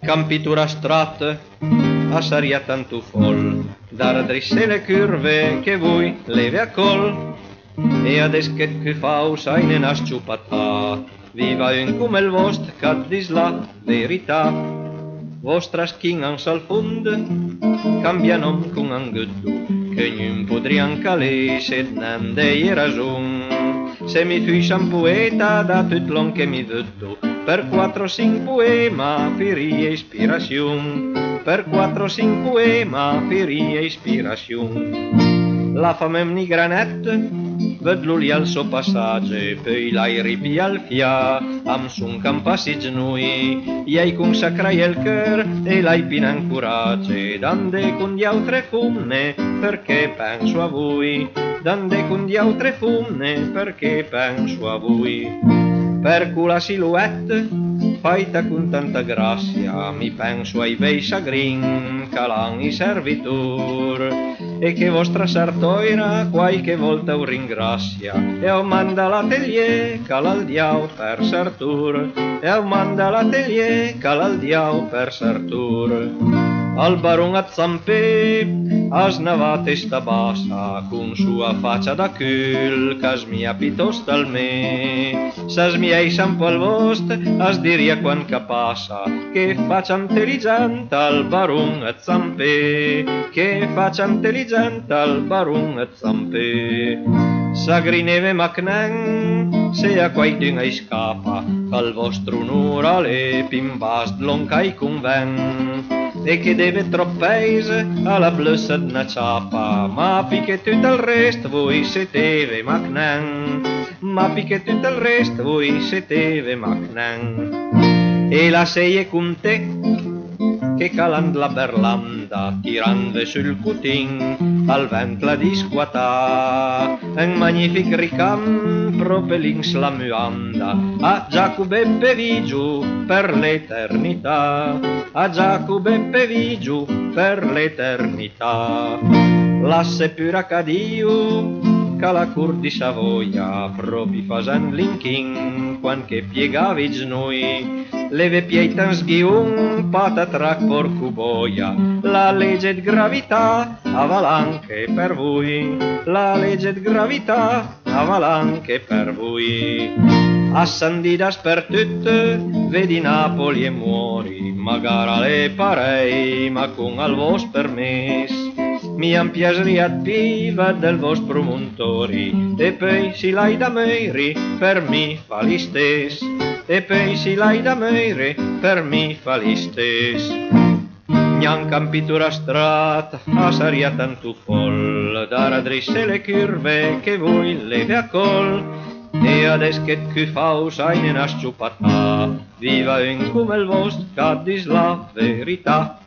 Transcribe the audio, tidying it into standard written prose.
Campitura strat, a saria tanto fol, dar drisse le curve che voi leve a col, e ades che faus ainen a sciupata, viva un come il vost cat dis la verità. Vostra schinan al fund, cambianom con anguddu, che non podrian calè se non dei ragion. Se mi fussi poeta da tut l'on che mi veddu, per 4-5 poema firia ispirazione, per 4-5 poema firia ispirazione. La famem ni granet, vedlu li al suo passaggio, poi l'ai ripi al fia, am sun campassi genui, iei consacrai il cœur e l'hai pinan courage, dande con di altre fumne, perché penso a voi, dande con di altre fumne, perché penso a voi. Per la silhouette faita con tanta grazia, mi penso ai bei sagrin calan i servitor, e che vostra sartoira qualche volta un ringrazia, e o manda l'atelier calaldiao per sartur, e o manda l'atelier calaldiao per sartur. Al baron a zampe, a snava testa bassa, con sua faccia da cul, cas mia piuttosto al me. Sas miei sampo al vost, as diria quan che passa, che faccia intelligente al baron a zampe, che faccia intelligente al baron a zampe. Sagrineve macnen, se a qualcun scappa, al vostro onore pimbast loncai conven, e che deve troppeis alla blussa d'na ciappa, ma piché tutto il resto voi seteve macnen, ma piché tutto il resto voi seteve macnen. E la seie con te, che caland la berlanda, tirando sul cutin, al vent la disquata, un magnific ricam propelins la muanda, a Giacobeppe Vigiu per l'eternità, a Giacobeppe Vigiu per l'eternità. L'asse pura cadio, ca la cur di Savoia, propi fasan l'inchin, quan che piegavi noi, leve pieitan sghiun, patatrac porcu boia, la legge di gravità aval anche per voi, la legge di gravità aval anche per voi. A Sandidas per tutte, vedi Napoli e muori, magara le parei, ma con al vos permess. Mi ampiaseria viva del vostro promontori, e poi si l'hai da meiri, per mi fa l'istes, e poi si l'hai da meiri, per mi fa l'istes. Nyan campitura strat, a saria tanto fol, dar adresse le curve che voi leve a col, e ades che faus ainen a sciupata, viva un come il vost, ca dis la verità.